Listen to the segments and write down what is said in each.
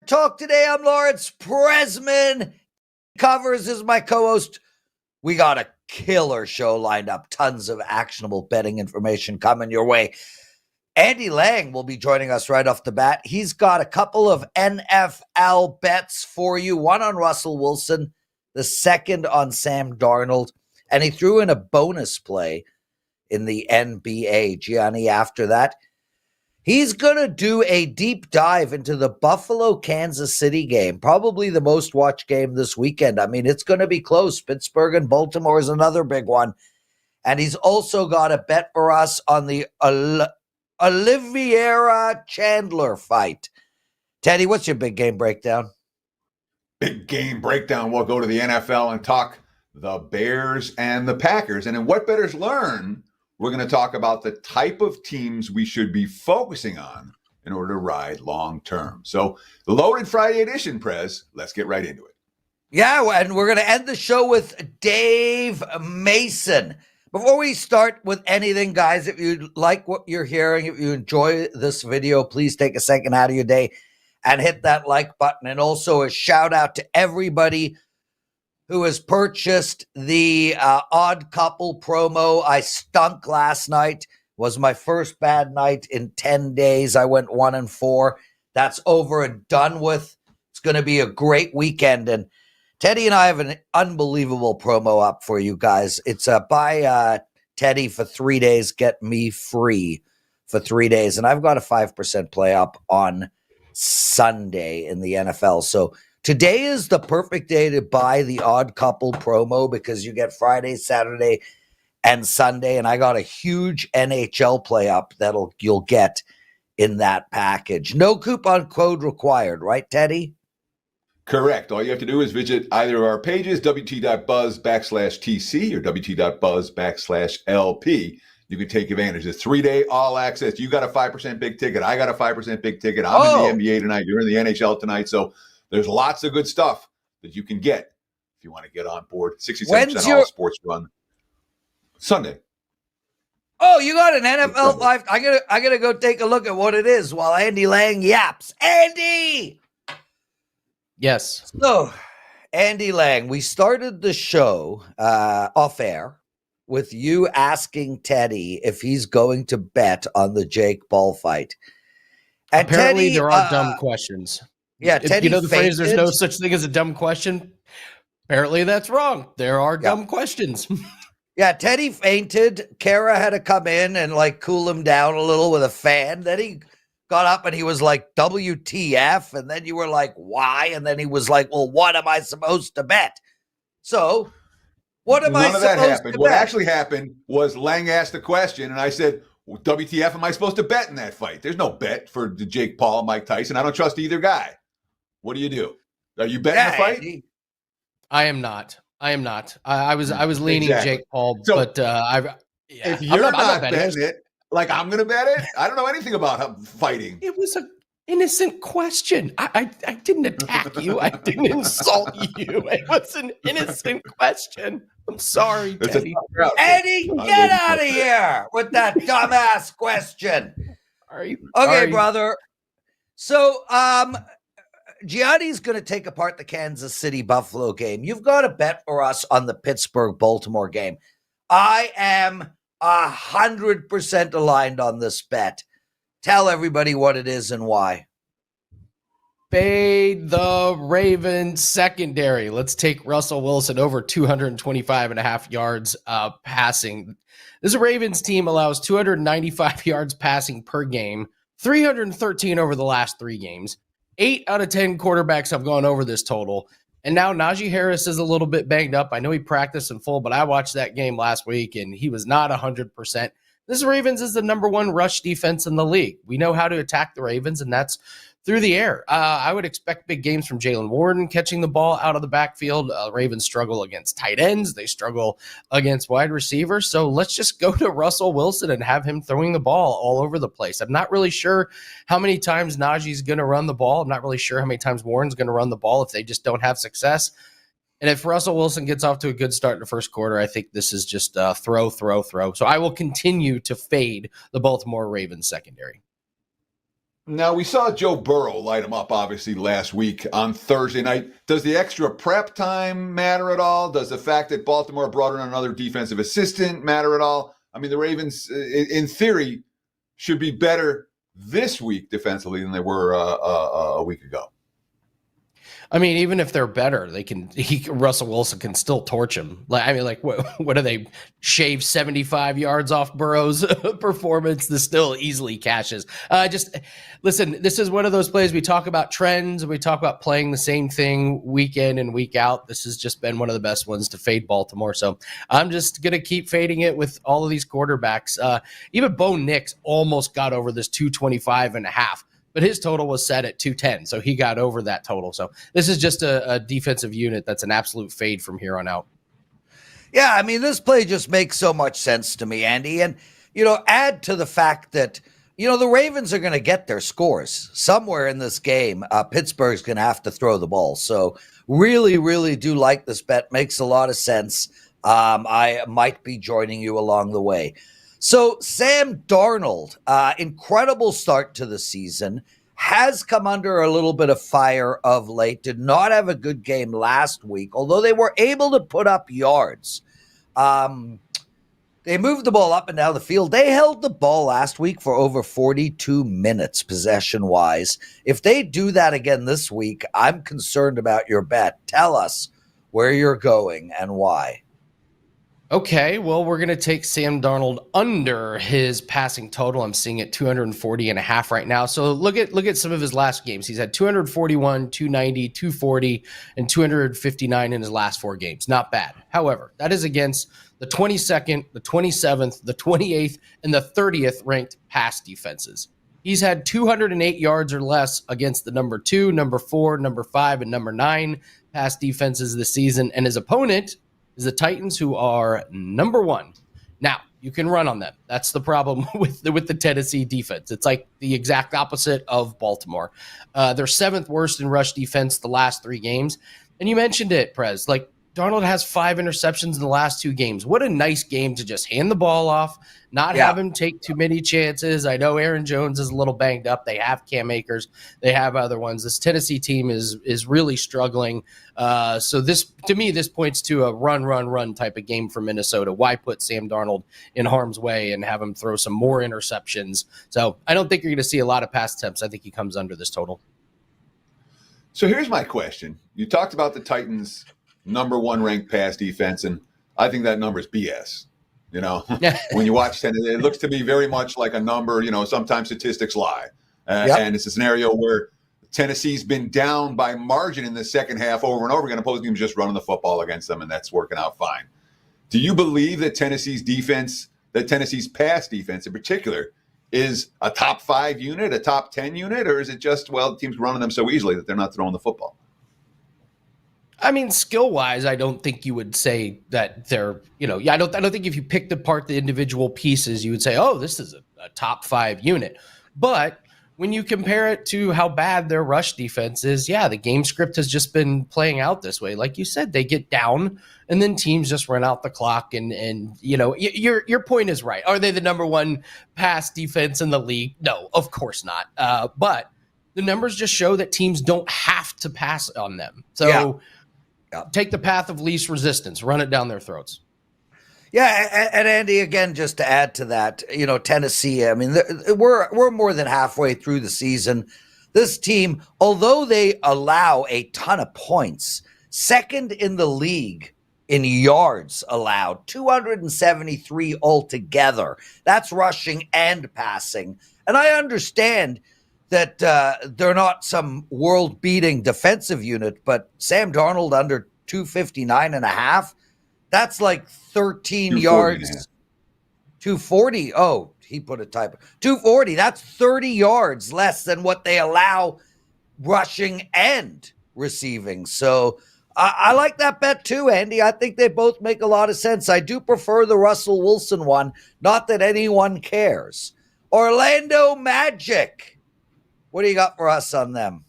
WagerTalk Today. I'm Lawrence Presman. Covers is my co-host. We got a killer show lined up. Tons of actionable betting information coming your way. Andy Lang will be joining us right off the bat. He's got a couple of NFL bets for you. One on Russell Wilson, the second on Sam Darnold, and he threw in a bonus play in the NBA. Gianni after that. He's going to do a deep dive into the Buffalo-Kansas City game, probably the most watched game this weekend. I mean, it's going to be close. Pittsburgh and Baltimore is another big one. And he's also got a bet for us on the Oliveira Chandler fight. Teddy, what's your big game breakdown? Big game breakdown. We'll go to the NFL and talk the Bears and the Packers. And in What Bettors Learn, we're going to talk about the type of teams we should be focusing on in order to ride long term. So the Loaded Friday edition, Prez, let's get right into it. Yeah, and we're going to end the show with Dave Mason. Before we start with anything, guys, if you like what you're hearing, if you enjoy this video, please take a second out of your day and hit that like button. And also a shout out to everybody who has purchased the Odd Couple promo. I stunk last night. Was my first bad night in 10 days. I went 1-4. That's over and done with. It's going to be a great weekend. And Teddy and I have an unbelievable promo up for you guys. It's buy Teddy for 3 days, get me free for 3 days. And I've got a 5% play up on Sunday in the NFL. So today is the perfect day to buy the Odd Couple promo because you get Friday, Saturday, and Sunday. And I got a huge NHL play up you'll get in that package. No coupon code required, right, Teddy? Correct. All you have to do is visit either of our pages, wt.buzz/TC or wt.buzz/LP. You can take advantage of 3-day all access. You got a 5% big ticket. I got a 5% big ticket. I'm in the NBA tonight. You're in the NHL tonight. So there's lots of good stuff that you can get if you want to get on board. 67% all sports run Sunday. Oh, you got an NFL live. I gotta go take a look at what it is while Andy Lang yaps. Andy! Yes. So, Andy Lang, we started the show off air with you asking Teddy if he's going to bet on the Jake Paul fight. And apparently Teddy, there are dumb questions. Yeah, Teddy, you know the phrase, there's no such thing as a dumb question? Apparently that's wrong. There are dumb questions. Yeah, Teddy fainted. Kara had to come in and cool him down a little with a fan. Then he got up and he was like, WTF? And then you were like, why? And then he was like, well, what am I supposed to bet? So what am I supposed to bet? What actually happened was Lang asked the question and I said, well, WTF am I supposed to bet in that fight? There's no bet for the Jake Paul and Mike Tyson. I don't trust either guy. What do you do? Are you betting the fight? Andy. I am not. I was leaning Jake Paul, so, but if you're not betting it, I'm going to bet it. I don't know anything about fighting. It was an innocent question. I didn't attack you. I didn't insult you. It was an innocent question. I'm sorry, Teddy. Eddie, get out of here with that dumbass question. Okay, brother. So, Gianni's going to take apart the Kansas City Buffalo game. You've got a bet for us on the Pittsburgh Baltimore game. I am 100% aligned on this bet. Tell everybody what it is and why. Fade the Ravens secondary. Let's take Russell Wilson over 225.5 yards passing. This Ravens team allows 295 yards passing per game, 313 over the last 3 games. 8 out of 10 quarterbacks have gone over this total. And now Najee Harris is a little bit banged up. I know he practiced in full, but I watched that game last week and he was not 100%. This Ravens is the number 1 rush defense in the league. We know how to attack the Ravens, and that's through the air. I would expect big games from Jalen Warden catching the ball out of the backfield. Ravens struggle against tight ends. They struggle against wide receivers. So let's just go to Russell Wilson and have him throwing the ball all over the place. I'm not really sure how many times Najee's going to run the ball. I'm not really sure how many times Warren's going to run the ball if they just don't have success. And if Russell Wilson gets off to a good start in the first quarter, I think this is just throw. So I will continue to fade the Baltimore Ravens secondary. Now, we saw Joe Burrow light him up, obviously, last week on Thursday night. Does the extra prep time matter at all? Does the fact that Baltimore brought in another defensive assistant matter at all? I mean, the Ravens, in theory, should be better this week defensively than they were a week ago. I mean, even if they're better, Russell Wilson can still torch him. What do they shave 75 yards off Burrow's performance? This still easily cashes. Listen, this is one of those plays we talk about trends. We talk about playing the same thing week in and week out. This has just been one of the best ones to fade Baltimore. So I'm just going to keep fading it with all of these quarterbacks. Even Bo Nix almost got over this 225.5. But his total was set at 210, so he got over that total. So this is just a defensive unit that's an absolute fade from here on out. Yeah, I mean, this play just makes so much sense to me, Andy. And, add to the fact that, the Ravens are going to get their scores. Somewhere in this game, Pittsburgh's going to have to throw the ball. So really, really do like this bet. Makes a lot of sense. I might be joining you along the way. So Sam Darnold, incredible start to the season, has come under a little bit of fire of late, did not have a good game last week, although they were able to put up yards. They moved the ball up and down the field. They held the ball last week for over 42 minutes possession-wise. If they do that again this week, I'm concerned about your bet. Tell us where you're going and why. Okay, well, we're going to take Sam Darnold under his passing total. I'm seeing it 240.5 right now. So look at some of his last games. He's had 241, 290, 240, and 259 in his last 4 games. Not bad. However, that is against the 22nd, the 27th, the 28th, and the 30th ranked pass defenses. He's had 208 yards or less against the number 2, number 4, number 5, and number 9 pass defenses this season. And his opponent is the Titans, who are number 1. Now, you can run on them. That's the problem with the Tennessee defense. It's like the exact opposite of Baltimore. They're 7th worst in rush defense the last 3 games. And you mentioned it, Prez. Like, Darnold has 5 interceptions in the last 2 games. What a nice game to just hand the ball off, not have him take too many chances. I know Aaron Jones is a little banged up. They have Cam Akers. They have other ones. This Tennessee team is really struggling. So this, to me, this points to a run type of game for Minnesota. Why put Sam Darnold in harm's way and have him throw some more interceptions? So I don't think you're going to see a lot of pass attempts. I think he comes under this total. So here's my question. You talked about the Titans' number 1 ranked pass defense, and I think that number is BS. When you watch Tennessee, it looks to me very much like a number. Sometimes statistics lie, and it's a scenario where Tennessee's been down by margin in the second half over and over again. Opposing teams just running the football against them, and that's working out fine. Do you believe that Tennessee's pass defense in particular, is a top 5 unit, a top 10 unit, or is it just, the team's running them so easily that they're not throwing the football? I mean, skill-wise, I don't think you would say that they're, I don't think if you picked apart the individual pieces, you would say, oh, this is a top 5 unit. But when you compare it to how bad their rush defense is, the game script has just been playing out this way. Like you said, they get down and then teams just run out the clock. And your point is right. Are they the number 1 pass defense in the league? No, of course not. But the numbers just show that teams don't have to pass on them. So take the path of least resistance, run it down their throats. Yeah, and Andy, again, just to add to that, Tennessee, I mean, we're more than halfway through the season. This team, although they allow a ton of points, second in the league in yards allowed, 273 altogether. That's rushing and passing. And I understand that they're not some world-beating defensive unit, but Sam Darnold under 259.5, that's like 13 yards. 240. Oh, he put a typo. 240. That's 30 yards less than what they allow rushing and receiving. So I like that bet too, Andy. I think they both make a lot of sense. I do prefer the Russell Wilson one. Not that anyone cares. Orlando Magic. What do you got for us on them?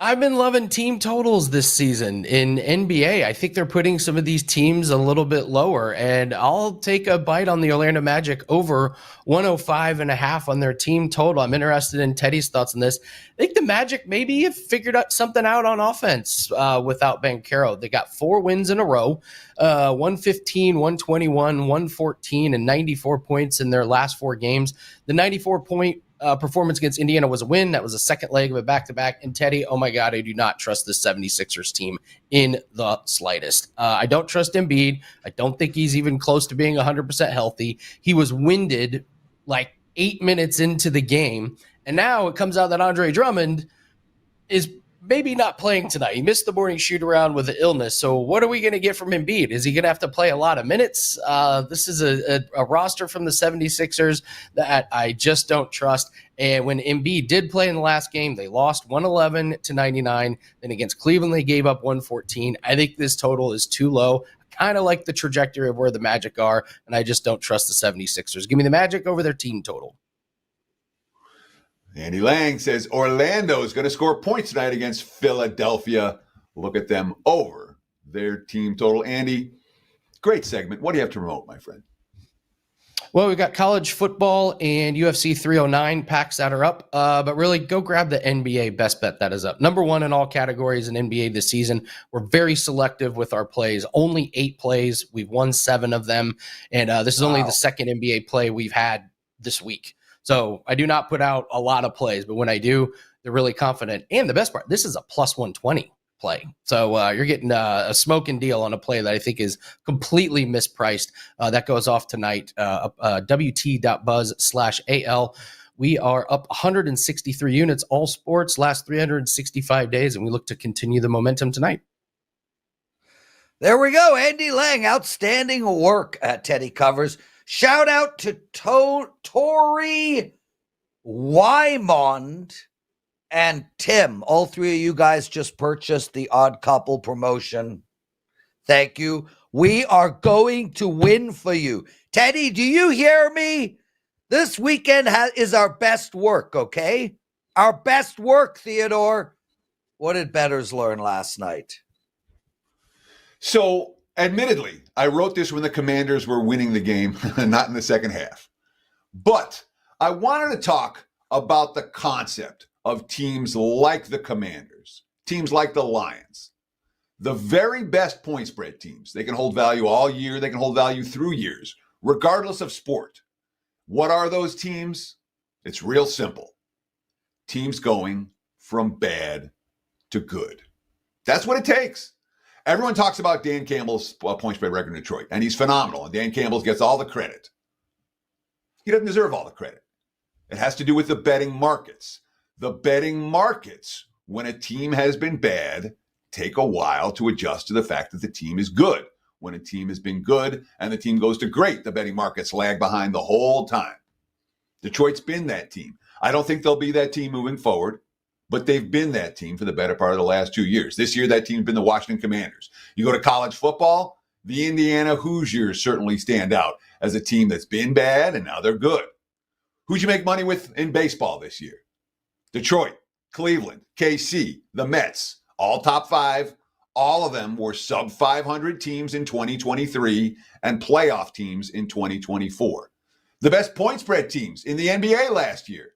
I've been loving team totals this season in NBA. I think they're putting some of these teams a little bit lower, and I'll take a bite on the Orlando Magic over 105.5 on their team total. I'm interested in Teddy's thoughts on this. I think the Magic maybe have figured out something out on offense without Banchero. They got 4 wins in a row, 115, 121, 114, and 94 points in their last 4 games. The 94-point performance against Indiana was a win. That was a second leg of a back-to-back. And Teddy, oh my God, I do not trust this 76ers team in the slightest. I don't trust Embiid. I don't think he's even close to being 100% healthy. He was winded like 8 minutes into the game. And now it comes out that Andre Drummond is maybe not playing tonight. He missed the morning shoot around with an illness. So what are we going to get from Embiid? Is he going to have to play a lot of minutes? This is a roster from the 76ers that I just don't trust. And when Embiid did play in the last game, they lost 111-99. Then against Cleveland, they gave up 114. I think this total is too low. Kind of like the trajectory of where the Magic are, and I just don't trust the 76ers. Give me the Magic over their team total. Andy Lang says Orlando is going to score points tonight against Philadelphia. Look at them over their team total. Andy, great segment. What do you have to promote, my friend? Well, we've got college football and UFC 309 packs that are up, but really go grab the NBA best bet that is up. Number 1 in all categories in NBA this season. We're very selective with our plays. Only 8 plays. We've won 7 of them, and this is only the second NBA play we've had this week. So I do not put out a lot of plays, but when I do, they're really confident. And the best part, this is a plus 120 play. So you're getting a smoking deal on a play that I think is completely mispriced. That goes off tonight, wt.buzz/AL. We are up 163 units, all sports, last 365 days, and we look to continue the momentum tonight. There we go. Andy Lang, outstanding work at Teddy Covers. Shout out to Tori Wymond and Tim. All 3 of you guys just purchased the Odd Couple promotion. Thank you. We are going to win for you. Teddy, do you hear me? This weekend is our best work, okay? Our best work, Theodore. What did bettors learn last night? So, admittedly, I wrote this when the Commanders were winning the game, not in the second half. But I wanted to talk about the concept of teams like the Commanders, teams like the Lions, the very best point spread teams. They can hold value all year. They can hold value through years, regardless of sport. What are those teams? It's real simple. Teams going from bad to good. That's what it takes. Everyone talks about Dan Campbell's point spread record in Detroit, and he's phenomenal, and Dan Campbell gets all the credit. He doesn't deserve all the credit. It has to do with the betting markets. The betting markets, when a team has been bad, take a while to adjust to the fact that the team is good. When a team has been good and the team goes to great, the betting markets lag behind the whole time. Detroit's been that team. I don't think they'll be that team moving forward, but they've been that team for the better part of the last 2 years. This year, that team's been the Washington Commanders. You go to college football, the Indiana Hoosiers certainly stand out as a team that's been bad, and now they're good. Who'd you make money with in baseball this year? Detroit, Cleveland, KC, the Mets, all top 5. All of them were sub 500 teams in 2023 and playoff teams in 2024. The best point spread teams in the NBA last year,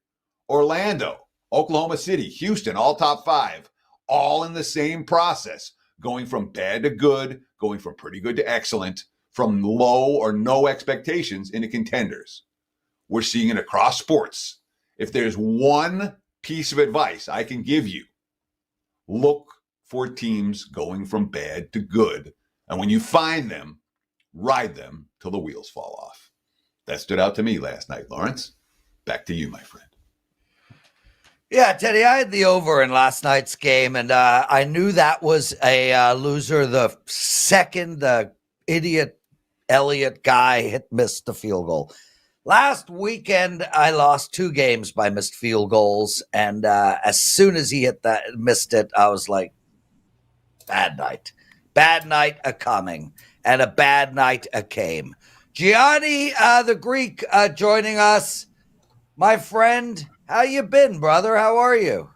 Orlando, Oklahoma City, Houston, all top 5, all in the same process, going from bad to good, going from pretty good to excellent, from low or no expectations into contenders. We're seeing it across sports. If there's one piece of advice I can give you, look for teams going from bad to good. And when you find them, ride them till the wheels fall off. That stood out to me last night, Lawrence. Back to you, my friend. Yeah, Teddy, I had the over in last night's game, and I knew that was a loser. The second the idiot Elliott guy missed the field goal. Last weekend, I lost 2 games by missed field goals, and as soon as he missed it, I was like, bad night a-coming, and a bad night a-came. Gianni, the Greek, joining us. My friend, how you been, brother? How are you?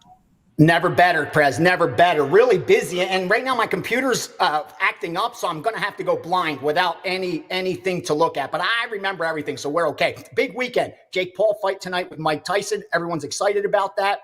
Never better, Prez. Never better. Really busy, and right now my computer's acting up, so I'm gonna have to go blind without anything to look at. But I remember everything, so we're okay. Big weekend. Jake Paul fight tonight with Mike Tyson. Everyone's excited about that.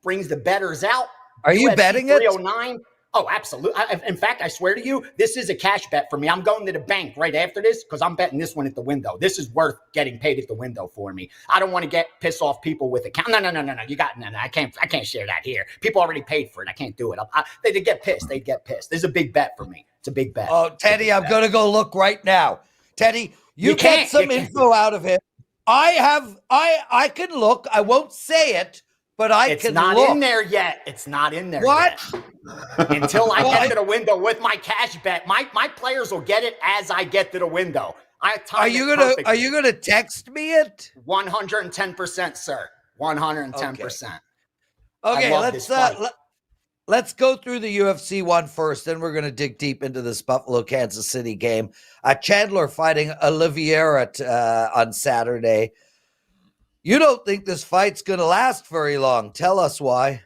Brings the bettors out. Are you UFC betting it? 309. Oh, absolutely. In fact, I swear to you, this is a cash bet for me. I'm going to the bank right after this because I'm betting this one at the window. This is worth getting paid at the window for me. I don't want to get piss off people with account. No. You got no. I can't share that here. People already paid for it. I can't do it. They'd get pissed. They'd get pissed. This is a big bet for me. It's a big bet. Oh, Teddy, I'm going to go look right now. Teddy, you get some info out of him. I can look. I won't say it. But it's not in there yet. It's not in there yet. Until I get to the window with my cash bet. My players will get it as I get to the window. Are you gonna text me it? 110%, sir. 110%. Okay, let's go through the UFC one first. Then we're gonna dig deep into this Buffalo Kansas City game. Chandler fighting Oliveira on Saturday. You don't think this fight's going to last very long. Tell us why.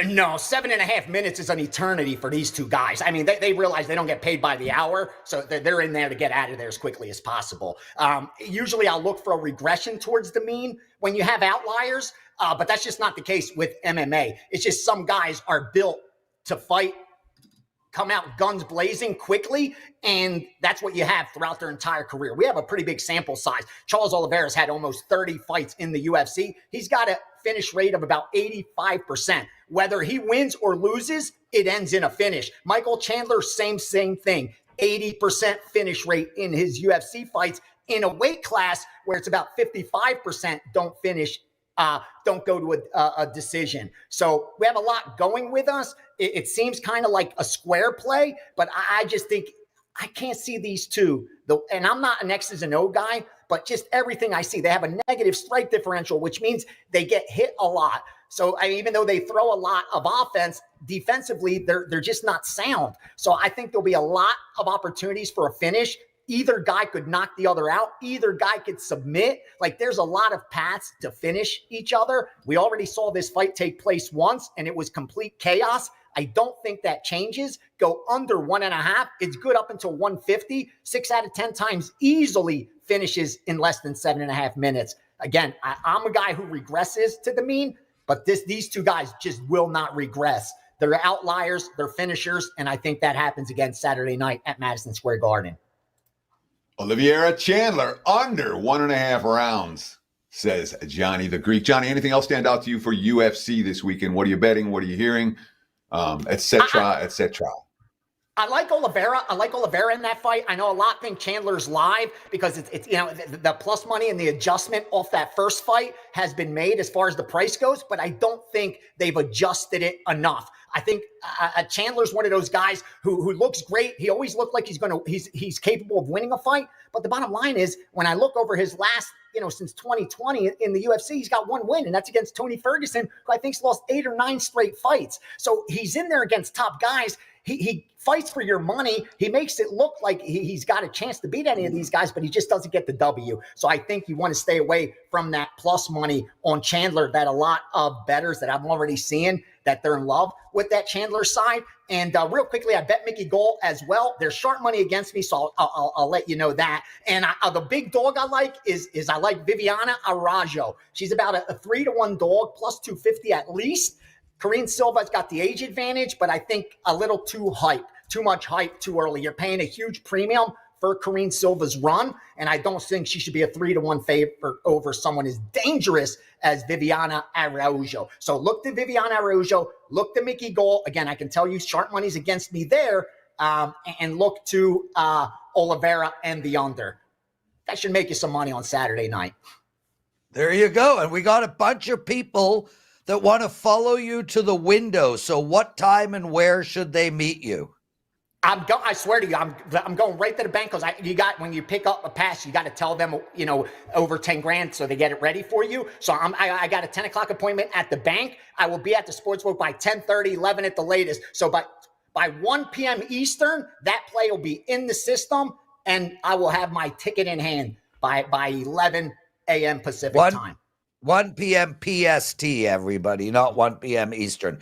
No, 7.5 minutes is an eternity for these two guys. I mean, they realize they don't get paid by the hour, so they're in there to get out of there as quickly as possible. Usually I'll look for a regression towards the mean when you have outliers, but that's just not the case with MMA. It's just some guys are built to fight, come out guns blazing quickly, and that's what you have throughout their entire career. We have a pretty big sample size. Charles Oliveira's had almost 30 fights in the UFC. He's got a finish rate of about 85%. Whether he wins or loses, it ends in a finish. Michael Chandler, same thing. 80% finish rate in his UFC fights in a weight class where it's about 55% don't finish, don't go to a decision. So we have a lot going with us. It seems kind of like a square play, but I just think I can't see these two. And I'm not an X's and O guy, but just everything I see, they have a negative strike differential, which means they get hit a lot. So even though they throw a lot of offense, defensively, they're just not sound. So I think there'll be a lot of opportunities for a finish. Either guy could knock the other out. Either guy could submit. Like, there's a lot of paths to finish each other. We already saw this fight take place once, and it was complete chaos. I don't think that changes. Go under 1.5. It's good up until 150. 6 out of 10 times easily finishes in less than 7.5 minutes. Again, I'm a guy who regresses to the mean, but these two guys just will not regress. They're outliers. They're finishers, and I think that happens again Saturday night at Madison Square Garden. Oliveira Chandler under 1.5 rounds, says Gianni the Greek. Johnny, anything else stand out to you for UFC this weekend? What are you betting? What are you hearing? Et cetera, et cetera. I like Oliveira. I like Oliveira in that fight. I know a lot think Chandler's live because it's the plus money and the adjustment off that first fight has been made as far as the price goes, but I don't think they've adjusted it enough. I think Chandler's one of those guys who looks great. He always looked like he's capable of winning a fight. But the bottom line is, when I look over his last, since 2020 in the UFC, he's got one win, and that's against Tony Ferguson, who I think's lost 8 or 9 straight fights. So he's in there against top guys. He fights for your money. He makes it look like he's got a chance to beat any of these guys, but he just doesn't get the W. So I think you want to stay away from that plus money on Chandler that a lot of bettors that I'm already seeing that they're in love with that Chandler side. And real quickly, I bet Mickey Gall as well. There's sharp money against me, so I'll let you know that. And the big dog I like is I like Viviana Araújo. She's about a 3-1 dog, plus 250 at least. Karine Silva's got the age advantage, but I think a little too much hype too early. You're paying a huge premium for Karine Silva's run, and I don't think she should be a 3-1 favorite over someone as dangerous as Viviana Araújo. So look to Viviana Araújo, look to Mickey Gall. Again, I can tell you sharp money's against me there, and look to Oliveira and the under. That should make you some money on Saturday night. There you go. And we got a bunch of people that want to follow you to the window. So what time and where should they meet you? I swear to you, I'm going right to the bank because when you pick up a pass, you got to tell them, over 10 grand so they get it ready for you. So I got a 10 o'clock appointment at the bank. I will be at the sportsbook by 10:30, 11 at the latest. So by 1 p.m. Eastern, that play will be in the system, and I will have my ticket in hand by 11 a.m. Pacific time. 1 p.m. PST, everybody, not 1 p.m. Eastern.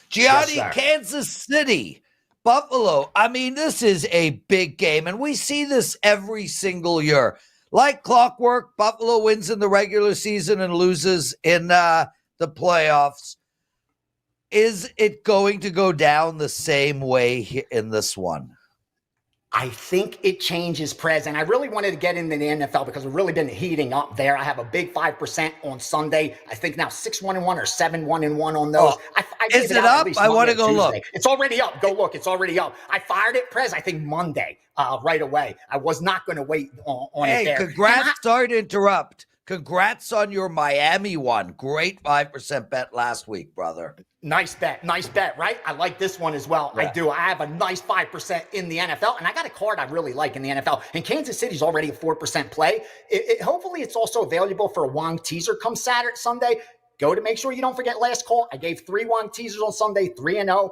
Gianni, Yes, sir. Kansas City, Buffalo. I mean, this is a big game, and we see this every single year. Like clockwork, Buffalo wins in the regular season and loses in the playoffs. Is it going to go down the same way in this one? I think it changes, Prez, and I really wanted to get into the NFL because we've really been heating up there. I have a big 5% on Sunday. I think now 6-1-1 or 7-1-1 on those. I is it up? I want to go look. It's already up. Go look. It's already up. I fired it, Prez, I think Monday right away. I was not going to wait on it there. Congrats. Sorry to interrupt. Congrats on your Miami one. Great 5% bet last week, brother. Nice bet, right? I like this one as well. Yeah. I do. I have a nice 5% in the NFL, and I got a card I really like in the NFL. And Kansas City's already a 4% play. Hopefully, it's also available for a Wong teaser come Sunday. Go to make sure you don't forget last call. I gave 3 Wong teasers on Sunday, 3-0.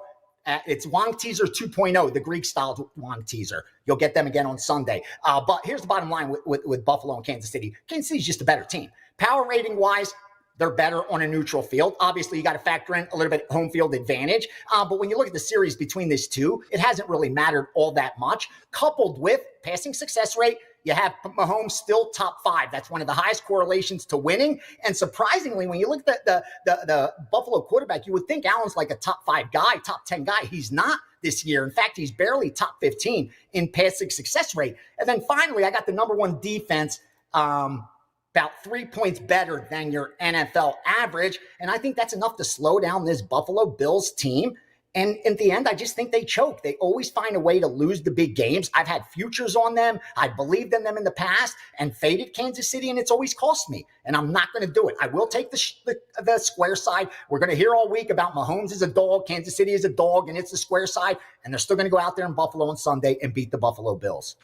It's Wong teaser 2.0, the Greek style Wong teaser. You'll get them again on Sunday. But here's the bottom line with Buffalo and Kansas City. Kansas City's just a better team. Power rating wise, they're better on a neutral field. Obviously, you got to factor in a little bit home field advantage. But when you look at the series between these two, it hasn't really mattered all that much. Coupled with passing success rate, you have Mahomes still top 5. That's one of the highest correlations to winning. And surprisingly, when you look at the Buffalo quarterback, you would think Allen's like a top 5 guy, top 10 guy. He's not this year. In fact, he's barely top 15 in passing success rate. And then finally, I got the number 1 defense, about 3 points better than your NFL average. And I think that's enough to slow down this Buffalo Bills team. And in the end, I just think they choke. They always find a way to lose the big games. I've had futures on them. I believed in them in the past and faded Kansas City, and it's always cost me. And I'm not going to do it. I will take the square side. We're going to hear all week about Mahomes is a dog, Kansas City is a dog, and it's the square side. And they're still going to go out there in Buffalo on Sunday and beat the Buffalo Bills.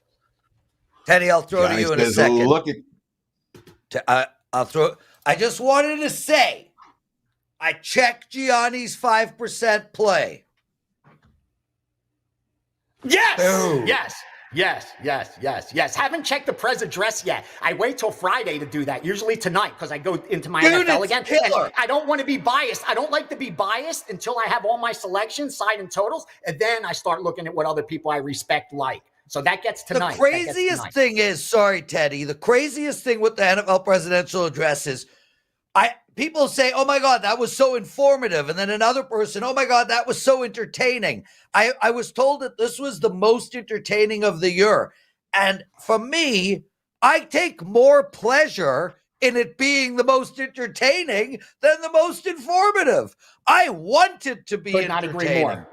Teddy, I'll throw Gianni to you in a second. I'll throw. I just wanted to say, I checked Gianni's 5% play. Yes, Boom. yes. Haven't checked the Prez address yet. I wait till Friday to do that, usually tonight, because I go into my NFL again. And I don't want to be biased. I don't like to be biased until I have all my selections, side and totals, and then I start looking at what other people I respect like. So that gets tonight. The craziest thing is, sorry, Teddy, the craziest thing with the NFL presidential address is people say, oh my God, that was so informative. And then another person, oh my God, that was so entertaining. I was told that this was the most entertaining of the year. And for me, I take more pleasure in it being the most entertaining than the most informative. I want it to be Could not entertaining. agree more.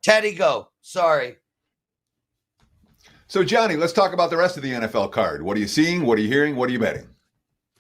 Teddy, go. Sorry. So, Gianni, let's talk about the rest of the NFL card. What are you seeing? What are you hearing? What are you betting?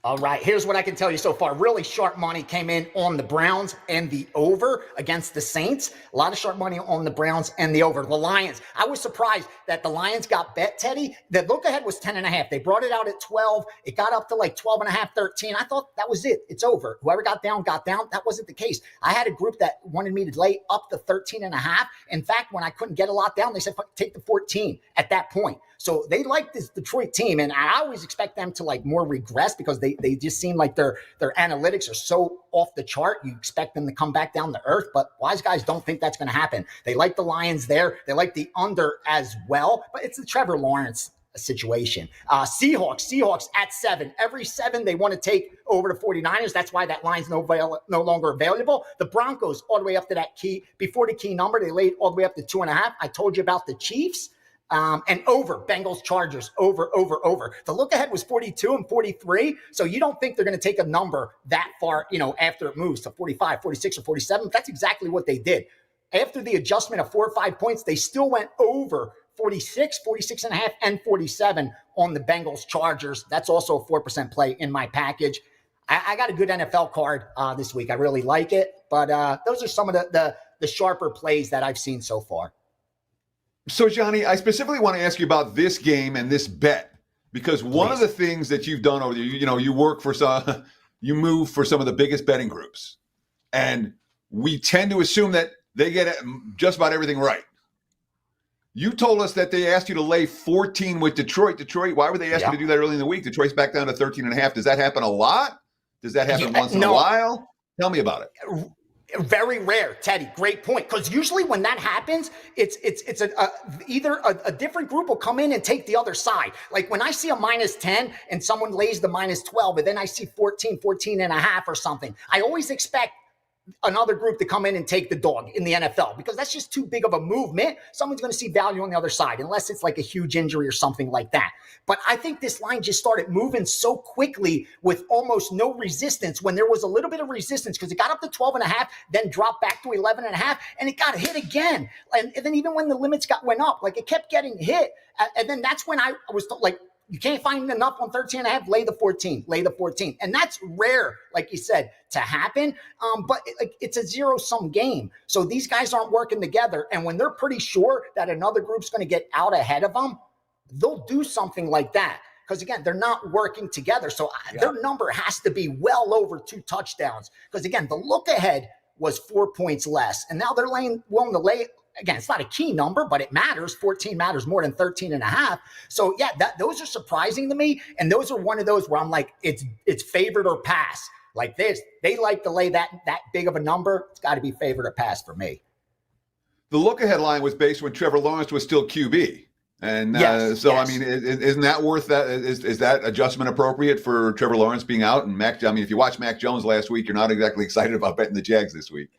All right, here's what I can tell you so far. Really sharp money came in on the Browns and the over against the Saints. A lot of sharp money on the Browns and the over. The Lions, I was surprised that the Lions got bet, Teddy. The look ahead was 10.5. They brought it out at 12. It got up to like 12.5, 13. I thought that was it. It's over. Whoever got down, got down. That wasn't the case. I had a group that wanted me to lay up to 13.5. In fact, when I couldn't get a lot down, they said, take the 14 at that point. So they like this Detroit team, and I always expect them to like more regress because they just seem like their analytics are so off the chart. You expect them to come back down to earth, but wise guys don't think that's going to happen. They like the Lions there. They like the under as well, but it's the Trevor Lawrence situation. Seahawks at 7. Every 7 they want to take over the 49ers. That's why that line's no longer available. The Broncos all the way up to that key. Before the key number, they laid all the way up to 2.5. I told you about the Chiefs. And over, Bengals, Chargers, over. The look ahead was 42 and 43. So you don't think they're going to take a number that far, after it moves to 45, 46, or 47. That's exactly what they did. After the adjustment of 4 or 5 points, they still went over 46, 46.5, and 47 on the Bengals, Chargers. That's also a 4% play in my package. I got a good NFL card this week. I really like it. But those are some of the sharper plays that I've seen so far. So, Gianni, I specifically want to ask you about this game and this bet, because one of the things that you've done over the, you work for you move for some of the biggest betting groups, and we tend to assume that they get just about everything right. You told us that they asked you to lay 14 with Detroit. Why would they ask you to do that early in the week? Detroit's back down to 13.5. Does that happen a lot? Does that happen once in a No. while? Tell me about it. Very rare, Teddy. Great point. Because usually when that happens, it's either a different group will come in and take the other side. Like when I see a -10 and someone lays the -12, and then I see 14 and a half or something, I always expect another group to come in and take the dog in the NFL, because that's just too big of a movement. Someone's going to see value on the other side, unless it's like a huge injury or something like that. But I think this line just started moving so quickly with almost no resistance, when there was a little bit of resistance, because it got up to 12 and a half, then dropped back to 11 and a half, and it got hit again. And then even when the limits went up, like it kept getting hit. And then that's when I was like, you can't find enough on 13 and a half, lay the 14. And that's rare, like you said, to happen. But it's a zero-sum game. So these guys aren't working together. And when they're pretty sure that another group's going to get out ahead of them, they'll do something like that. Because, again, they're not working together. So their number has to be well over 2 touchdowns. Because, again, the look ahead was 4 points less. And now they're willing to lay. Again, it's not a key number, but it matters. 14 matters more than 13 and a half. So, yeah, those are surprising to me. And those are one of those where I'm like, it's favored or pass. Like this, they like to lay that big of a number. It's got to be favored or pass for me. The look-ahead line was based when Trevor Lawrence was still QB. And yes. I mean, isn't that worth that? Is that adjustment appropriate for Trevor Lawrence being out? And if you watched Mac Jones last week, you're not exactly excited about betting the Jags this week.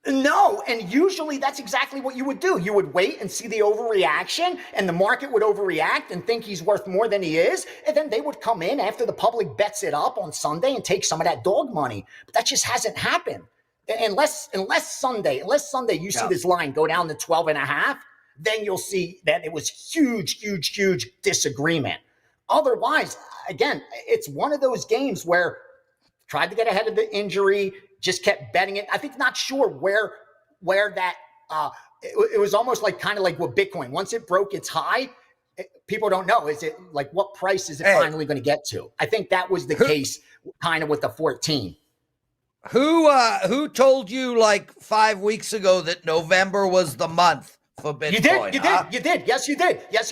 No, and usually that's exactly what you would do. You would wait and see the overreaction, and the market would overreact and think he's worth more than he is, and then they would come in after the public bets it up on Sunday and take some of that dog money. But that just hasn't happened. Unless Sunday you see this line go down to 12 and a half, then you'll see that it was huge disagreement. Otherwise, again, it's one of those games where tried to get ahead of the injury, just kept betting it. I think not sure where that it was almost like kind of like with Bitcoin. Once it broke its high, people don't know. Is it like what price is it finally going to get to? I think that was the case kind of with the 14. Who told you like 5 weeks ago that November was the month for Bitcoin? You did. Yes, you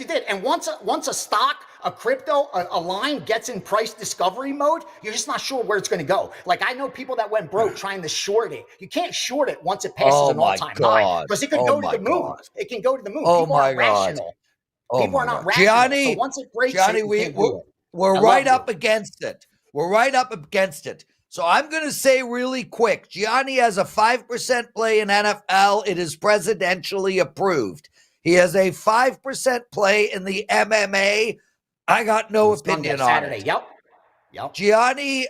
did. And once a stock, a crypto, a line gets in price discovery mode, you're just not sure where it's going to go. Like I know people that went broke trying to short it. You can't short it once it passes an all-time high, because it could go to the moon. It can go to the moon. People aren't rational. People are not rational. Gianni, so once it breaks, Gianni, we're right up against it. So I'm going to say really quick, Gianni has a 5% play in NFL. It is presidentially approved. He has a 5% play in the MMA. I got no opinion on it. Yep. Gianni,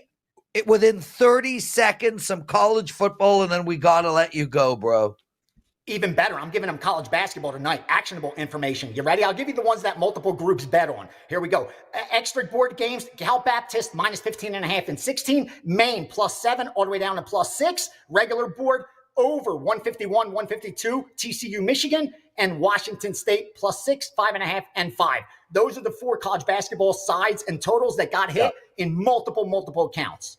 within 30 seconds, some college football, and then we got to let you go, bro. Even better, I'm giving them college basketball tonight. Actionable information. You ready? I'll give you the ones that multiple groups bet on. Here we go. Extra board games. Cal Baptist minus 15 and a half and 16. Maine +7 all the way down to +6. Regular board over 151, 152. TCU Michigan and Washington State +6, 5.5, and 5. Those are the 4 college basketball sides and totals that got hit in multiple accounts.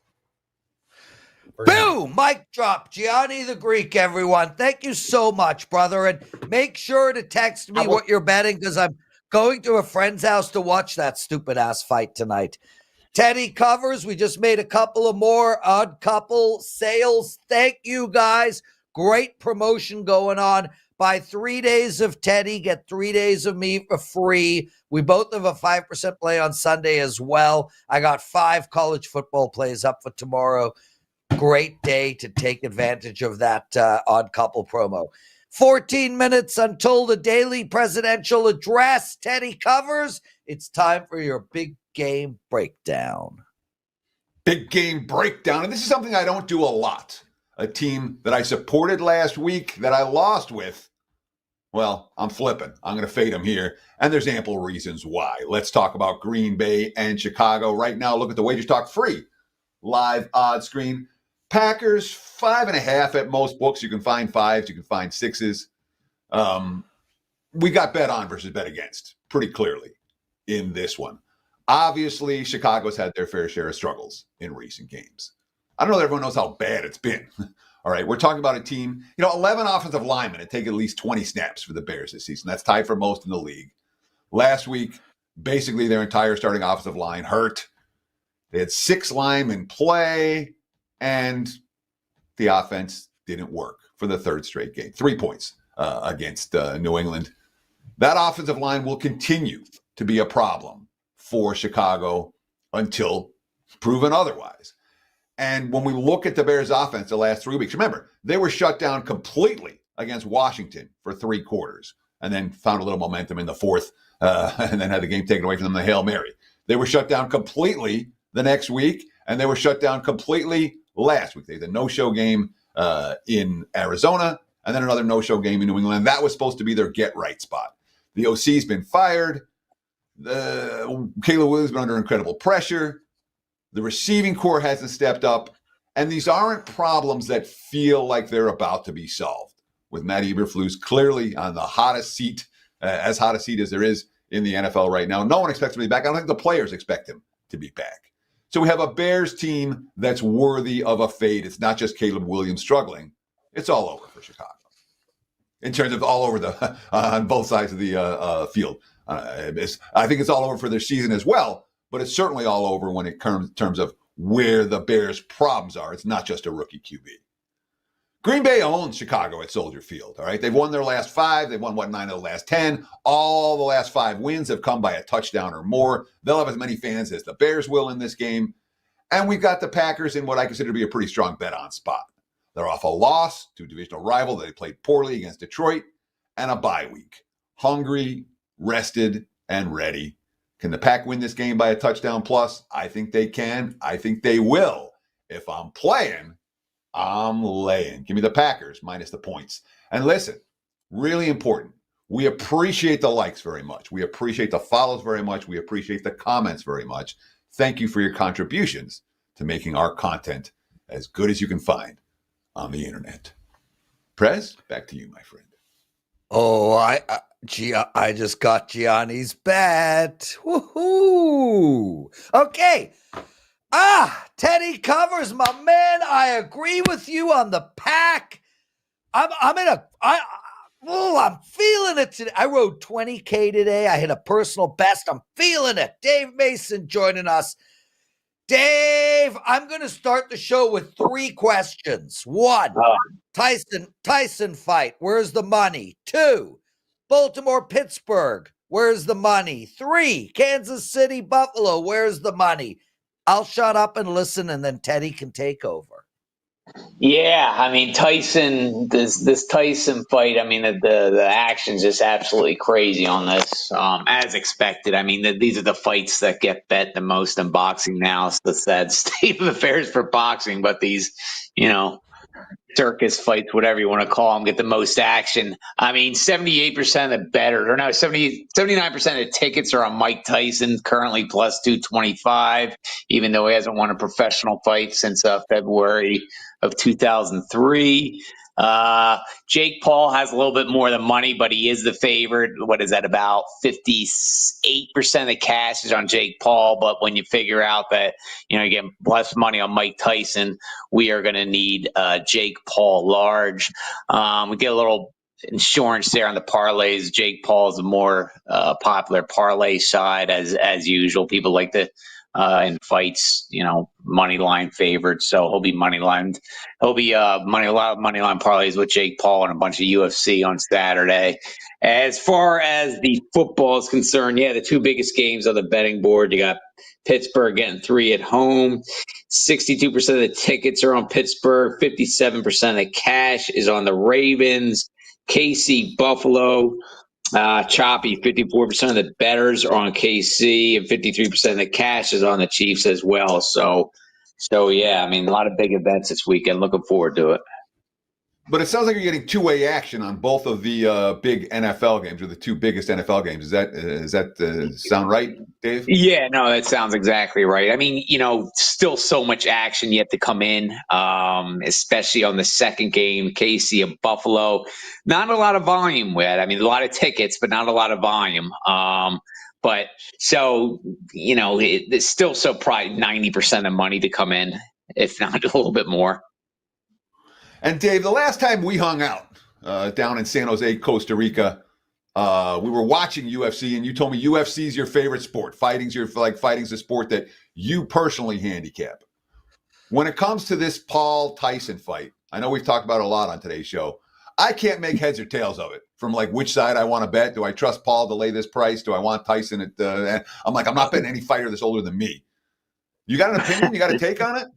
Boom! Mic drop. Gianni the Greek, everyone. Thank you so much, brother. And make sure to text me what you're betting, because I'm going to a friend's house to watch that stupid-ass fight tonight. Teddy covers. We just made a couple of more odd couple sales. Thank you, guys. Great promotion going on. Buy 3 days of Teddy, get 3 days of me for free. We both have a 5% play on Sunday as well. I got 5 college football plays up for tomorrow. Great day to take advantage of that odd couple promo. 14 minutes until the daily presidential address. Teddy covers. It's time for your big game breakdown. Big game breakdown. And this is something I don't do a lot. A team that I supported last week that I lost with. Well, I'm flipping. I'm going to fade them here. And there's ample reasons why. Let's talk about Green Bay and Chicago. Right now, look at the WagerTalk free live odds screen. Packers 5.5 at most books. You can find 5s, you can find 6s. We got bet on versus bet against pretty clearly in this one. Obviously, Chicago's had their fair share of struggles in recent games. I don't know that everyone knows how bad it's been. All right, we're talking about a team, 11 offensive linemen that take at least 20 snaps for the Bears this season. That's tied for most in the league. Last week, basically their entire starting offensive line hurt. They had 6 linemen play, and the offense didn't work for the 3rd straight game. 3 points against New England. That offensive line will continue to be a problem for Chicago until proven otherwise. And when we look at the Bears offense the last 3 weeks, remember, they were shut down completely against Washington for 3 quarters and then found a little momentum in the 4th and then had the game taken away from them in the Hail Mary. They were shut down completely the next week, and they were shut down completely last week. They had a no-show game in Arizona and then another no-show game in New England. That was supposed to be their get-right spot. The OC's been fired. Caleb Williams has been under incredible pressure. The receiving core hasn't stepped up. And these aren't problems that feel like they're about to be solved. With Matt Eberflus clearly on the hottest seat, as hot a seat as there is in the NFL right now. No one expects him to be back. I don't think the players expect him to be back. So we have a Bears team that's worthy of a fade. It's not just Caleb Williams struggling. It's all over for Chicago. In terms of all over the on both sides of the field. I think it's all over for their season as well, but it's certainly all over when it comes in terms of where the Bears' problems are. It's not just a rookie QB. Green Bay owns Chicago at Soldier Field, all right? They've won their last 5. They've won, 9 of the last 10. All the last 5 wins have come by a touchdown or more. They'll have as many fans as the Bears will in this game. And we've got the Packers in what I consider to be a pretty strong bet-on spot. They're off a loss to a divisional rival that they played poorly against Detroit and a bye week. Hungry, rested, and ready. Can the Pack win this game by a touchdown plus? I think they can. I think they will. If I'm playing, I'm laying. Give me the Packers minus the points. And listen, really important. We appreciate the likes very much. We appreciate the follows very much. We appreciate the comments very much. Thank you for your contributions to making our content as good as you can find on the internet. Prez, back to you, my friend. Oh, I just got Gianni's bet. Woohoo! Okay. Teddy covers, my man. I agree with you on the Pack. I'm feeling it today. I rode 20K today. I hit a personal best. I'm feeling it. Dave Mason joining us. Dave, I'm going to start the show with 3 questions. 1, Tyson fight. Where's the money? 2, Baltimore, Pittsburgh. Where's the money? 3, Kansas City, Buffalo. Where's the money? I'll shut up and listen, and then Teddy can take over. Yeah, I mean Tyson, this Tyson fight. I mean the action's just absolutely crazy on this, as expected. I mean these are the fights that get bet the most in boxing now. It's the sad state of affairs for boxing, but these, circus fights, whatever you want to call them, get the most action. I mean, 78% of the bettors, or no, 79% of the tickets are on Mike Tyson, currently plus 225, even though he hasn't won a professional fight since February of 2003. Jake Paul has a little bit more than money, but he is the favorite. What is that? About 58% of the cash is on Jake Paul. But when you figure out that, you get less money on Mike Tyson, we are going to need Jake Paul large. We get a little insurance there on the parlays. Jake Paul is the more popular parlay side as usual. People like to in fights, money line favorites. So he'll be money lined. He'll be a lot of money line parlays with Jake Paul and a bunch of UFC on Saturday. As far as the football is concerned, the 2 biggest games on the betting board. You got Pittsburgh getting 3 at home. 62% of the tickets are on Pittsburgh. 57% of the cash is on the Ravens. KC, Buffalo. Choppy, 54% of the bettors are on KC and 53% of the cash is on the Chiefs as well. So yeah, I mean, a lot of big events this weekend. Looking forward to it. But it sounds like you're getting 2-way action on both of the big NFL games, or the 2 biggest NFL games. Does that sound right, Dave? Yeah, no, that sounds exactly right. I mean, still so much action yet to come in, especially on the second game, KC and Buffalo. Not a lot of volume with. I mean, a lot of tickets, but not a lot of volume. But so, it's still so probably 90% of money to come in, if not a little bit more. And Dave, the last time we hung out down in San Jose, Costa Rica, we were watching UFC, and you told me UFC is your favorite sport. Fighting's a sport that you personally handicap. When it comes to this Paul Tyson fight, I know we've talked about it a lot on today's show. I can't make heads or tails of it from like which side I want to bet. Do I trust Paul to lay this price? Do I want Tyson at? I'm not betting any fighter that's older than me. You got an opinion? You got a take on it?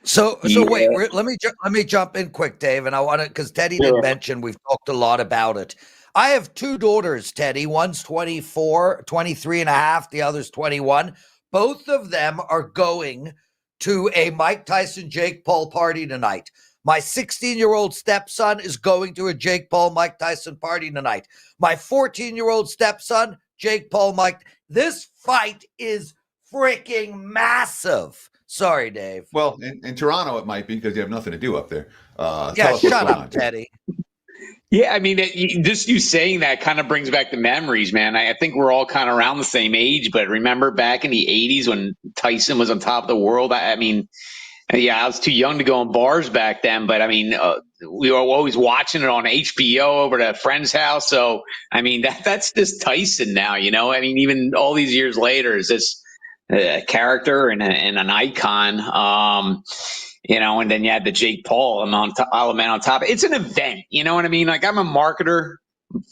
So wait, let me jump in quick, Dave, and I want to, because Teddy did mention, we've talked a lot about it. I have two daughters, Teddy. One's 23 and a half. The other's 21. Both of them are going to a Mike Tyson, Jake Paul party tonight. My 16-year-old stepson is going to a Jake Paul, Mike Tyson party tonight. My 14-year-old stepson, Jake Paul, Mike. This fight is freaking massive. Sorry, Dave. Well, in Toronto, it might be because you have nothing to do up there. Yeah, shut up, Teddy. Yeah, I mean, just you saying that kind of brings back the memories, man. I think we're all kind of around the same age, but remember back in the 80s when Tyson was on top of the world? I mean, yeah, I was too young to go in bars back then, but I mean, we were always watching it on HBO over at a friend's house. So, I mean, that's just Tyson now, you know? I mean, even all these years later, is this a character and an icon. You know, and then you had the Jake Paul element on top. It's an event, you know what I mean? Like, I'm a marketer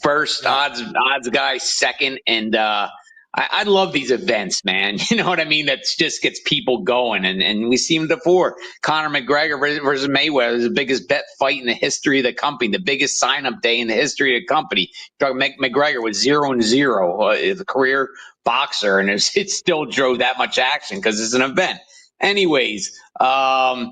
first, odds guy second, and I love these events, man. You know what I mean? That just gets people going, and we see them before. Conor McGregor versus Mayweather is the biggest bet fight in the history of the company, the biggest sign-up day in the history of the company. McGregor was 0-0, the career boxer, and it still drove that much action because it's an event. Anyways, my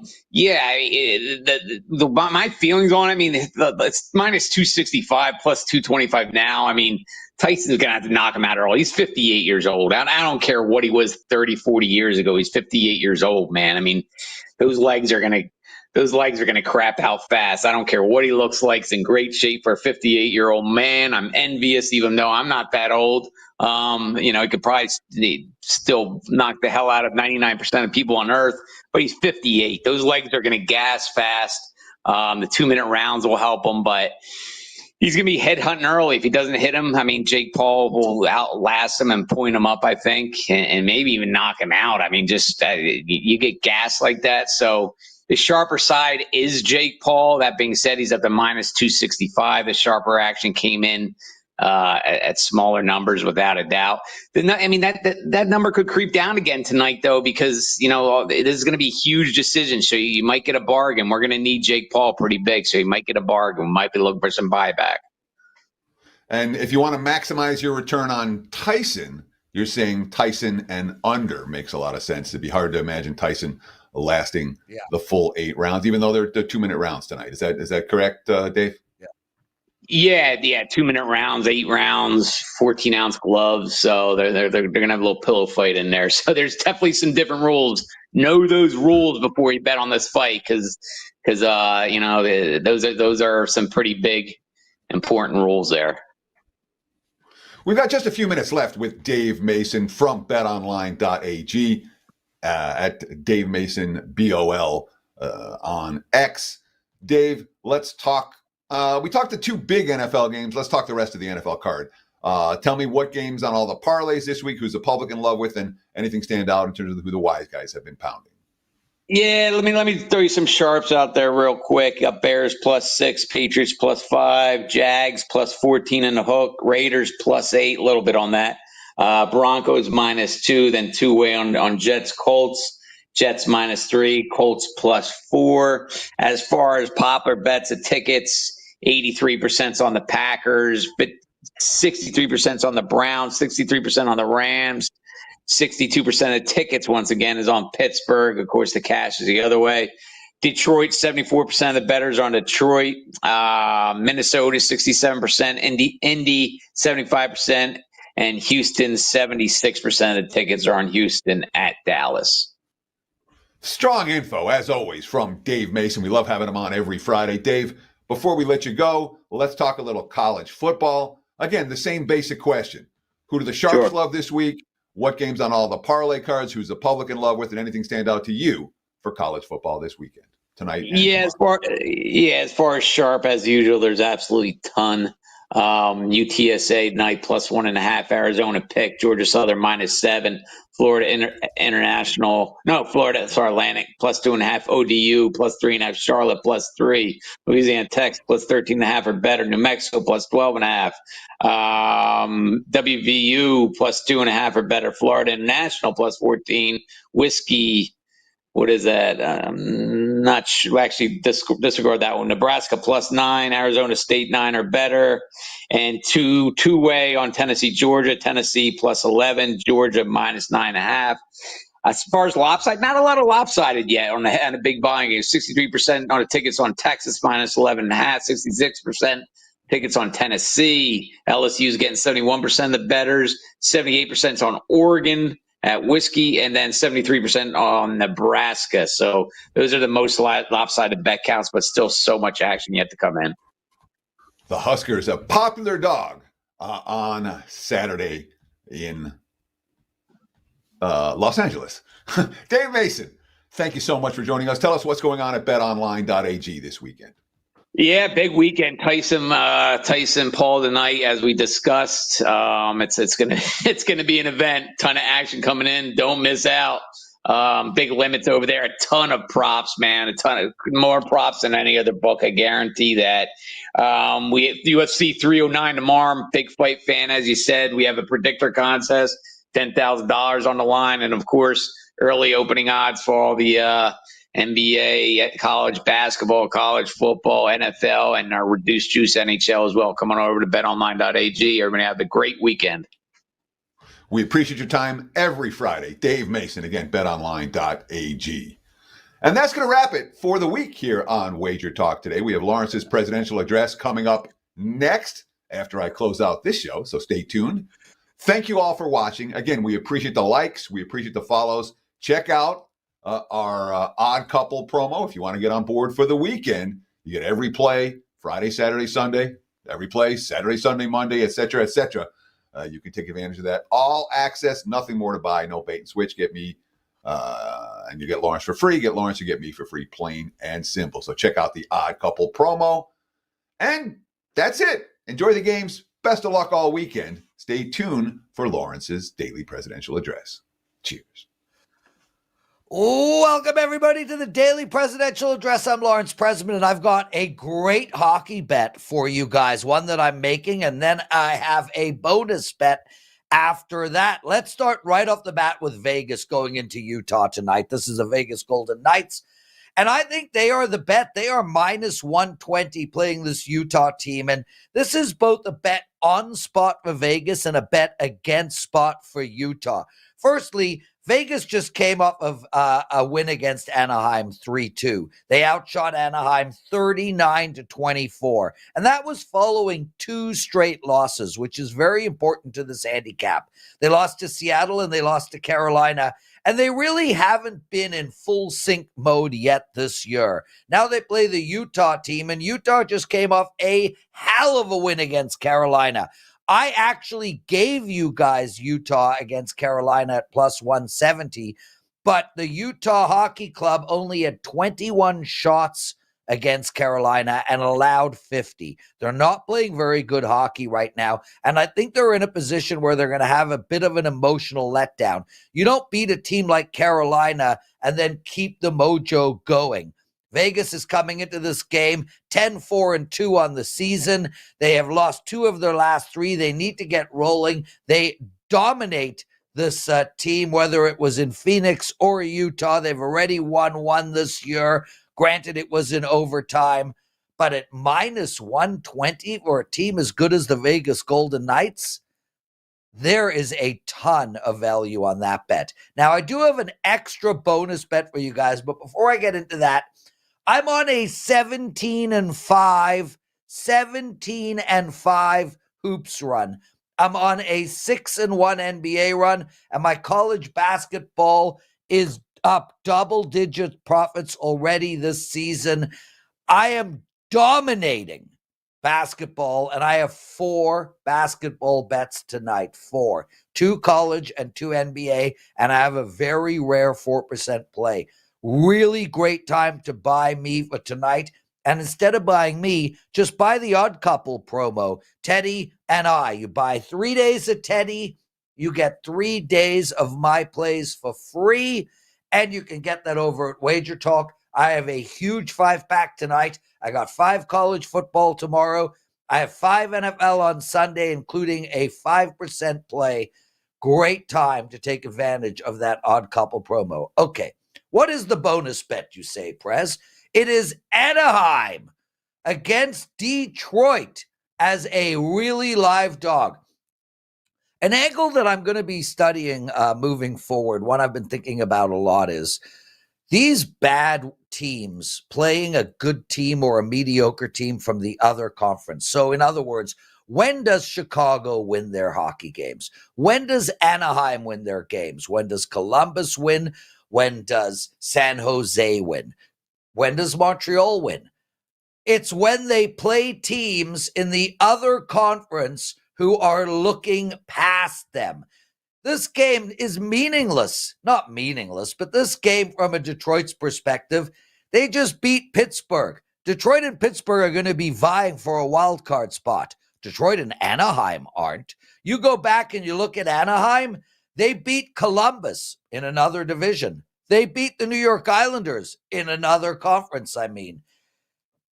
feelings on it, I mean, it's minus 265 plus 225 now. I mean, Tyson's going to have to knock him out early. He's 58 years old. I don't care what he was 30, 40 years ago. He's 58 years old, man. I mean, those legs are going to crap out fast. I don't care what he looks like. He's in great shape for a 58-year-old man. I'm envious, even though I'm not that old. You know, he could probably still knock the hell out of 99% of people on earth, but he's 58. Those legs are going to gas fast. The 2-minute rounds will help him, but he's going to be headhunting early. If he doesn't hit him, I mean, Jake Paul will outlast him and point him up, I think, and maybe even knock him out. I mean, just you get gas like that. So the sharper side is Jake Paul. That being said, he's at the minus 265. The sharper action came in at smaller numbers, without a doubt. I mean, that number could creep down again tonight, though, because, you know, it is going to be a huge decision. So you might get a bargain. We're going to need Jake Paul pretty big, so you might get a bargain. We might be looking for some buyback. And if you want to maximize your return on Tyson, you're saying Tyson and under makes a lot of sense. It'd be hard to imagine Tyson lasting the full 8 rounds, even though they're 2-minute rounds tonight. Is that correct, Dave? Yeah, 2-minute rounds, 8 rounds, 14-ounce gloves. So they're gonna have a little pillow fight in there. So there's definitely some different rules. Know those rules before you bet on this fight, because you know, those are some pretty big, important rules there. We've got just a few minutes left with Dave Mason from betonline.ag at Dave Mason BOL on X. Dave, let's talk. We talked the 2 big NFL games. Let's talk the rest of the NFL card. Tell me what games on all the parlays this week, who's the public in love with, and anything stand out in terms of who the wise guys have been pounding. Yeah, let me throw you some sharps out there real quick. Got Bears +6, Patriots +5, Jags +14 in the hook, Raiders +8, a little bit on that. Broncos -2, then 2-way on Jets, Colts. Jets -3, Colts +4. As far as popular bets of tickets, 83% on the Packers, but 63% on the Browns, 63% on the Rams. 62% of tickets, once again, is on Pittsburgh. Of course, the cash is the other way. Detroit, 74% of the bettors are on Detroit. Minnesota, 67%. Indy, 75%. And Houston, 76% of the tickets are on Houston at Dallas. Strong info, as always, from Dave Mason. We love having him on every Friday. Dave, before we let you go, let's talk a little college football. Again, the same basic question. Who do the Sharps love this week? What games on all the parlay cards? Who's the public in love with? And anything stand out to you for college football this weekend, tonight? And as far as sharp, as usual, there's absolutely a ton. UTSA tonight +1.5. Arizona pick. Georgia Southern -7. Florida International. No, Florida. Sorry, Atlantic +2.5. ODU +3.5. Charlotte +3. Louisiana Tech +13.5 or better. New Mexico +12.5. WVU +2.5 or better. Florida International +14. Whiskey. What is that? Not sure. Actually, disregard that one. Nebraska +9, Arizona State 9 or better, and two-way on Tennessee, Georgia. Tennessee +11, Georgia -9.5. As far as lopsided, not a lot of lopsided yet on the big buying game. 63% on the tickets on Texas -11.5. 66% tickets on Tennessee. LSU is getting 71% of the bettors. 78% on Oregon at Whiskey, and then 73% on Nebraska. So those are the most lopsided bet counts, but still so much action yet to come in. The Huskers, a popular dog on Saturday in Los Angeles. Dave Mason, thank you so much for joining us. Tell us what's going on at betonline.ag this weekend. Yeah, big weekend. Tyson Paul tonight, as we discussed. It's gonna be an event. Ton of action coming in. Don't miss out. Big limits over there. A ton of props, man. A ton of more props than any other book. I guarantee that. We have UFC 309 tomorrow. I'm a big fight fan, as you said. We have a predictor contest, $10,000 on the line, and of course, early opening odds for all the NBA, college basketball, college football, NFL, and our reduced juice NHL as well. Come on over to betonline.ag. Everybody have a great weekend. We appreciate your time every Friday. Dave Mason, again, betonline.ag. And that's going to wrap it for the week here on Wager Talk Today. We have Lawrence's presidential address coming up next after I close out this show, so stay tuned. Thank you all for watching. Again, we appreciate the likes. We appreciate the follows. Check out our odd couple promo. If you want to get on board for the weekend, you get every play Friday, Saturday, Sunday, every play Saturday, Sunday, Monday, etc., etc. You can take advantage of that. All access, nothing more to buy, no bait and switch. Get me, and you get Lawrence for free. Get Lawrence, you get me for free, plain and simple. So check out the odd couple promo. And that's it. Enjoy the games. Best of luck all weekend. Stay tuned for Lawrence's daily presidential address. Cheers. Welcome, everybody, to the Daily Presidential Address. I'm Lawrence Presman, and I've got a great hockey bet for you guys, one that I'm making, and then I have a bonus bet after that. Let's start right off the bat with Vegas going into Utah tonight. This is the Vegas Golden Knights, and I think they are the bet. They are -120 playing this Utah team, and this is both a bet on spot for Vegas and a bet against spot for Utah. Firstly, Vegas just came up of a win against Anaheim 3-2. They outshot Anaheim 39-24. And that was following 2 straight losses, which is very important to this handicap. They lost to Seattle and they lost to Carolina. And they really haven't been in full sync mode yet this year. Now they play the Utah team, and Utah just came off a hell of a win against Carolina. I actually gave you guys Utah against Carolina at +170, but the Utah Hockey Club only had 21 shots against Carolina and allowed 50. They're not playing very good hockey right now, and I think they're in a position where they're going to have a bit of an emotional letdown. You don't beat a team like Carolina and then keep the mojo going. Vegas is coming into this game 10-4-2 on the season. They have lost 2 of their last 3. They need to get rolling. They dominate this team, whether it was in Phoenix or Utah. They've already won 1 this year. Granted, it was in overtime. But at -120 for a team as good as the Vegas Golden Knights, there is a ton of value on that bet. Now, I do have an extra bonus bet for you guys, but before I get into that, I'm on a 17-5 hoops run. I'm on a 6-1 NBA run, and my college basketball is up double-digit profits already this season. I am dominating basketball, and I have 4 basketball bets tonight. 4. 2 college and 2 NBA, and I have a very rare 4% play. Really great time to buy me for tonight. And instead of buying me, just buy the odd couple promo, Teddy and I. You buy 3 days of Teddy, you get 3 days of my plays for free, and you can get that over at WagerTalk. I have a huge 5-pack tonight. I got 5 college football tomorrow. I have 5 NFL on Sunday, including a 5% play. Great time to take advantage of that odd couple promo. Okay, what is the bonus bet, you say, Prez? It is Anaheim against Detroit as a really live dog. An angle that I'm going to be studying moving forward, one I've been thinking about a lot, is these bad teams playing a good team or a mediocre team from the other conference. So in other words, when does Chicago win their hockey games? When does Anaheim win their games? When does Columbus win? When does San Jose win? When does Montreal win? It's when they play teams in the other conference who are looking past them. This game is meaningless. Not meaningless, but this game from a Detroit's perspective, they just beat Pittsburgh. Detroit and Pittsburgh are going to be vying for a wild card spot. Detroit and Anaheim aren't. You go back and you look at Anaheim, they beat Columbus in another division. They beat the New York Islanders in another conference,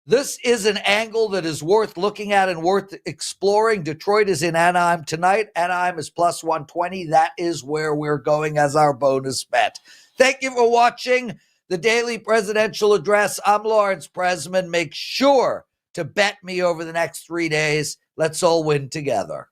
This is an angle that is worth looking at and worth exploring. Detroit is in Anaheim tonight. Anaheim is plus 120. That is where we're going as our bonus bet. Thank you for watching the Daily Presidential Address. I'm Lawrence Presman. Make sure to bet me over the next 3 days. Let's all win together.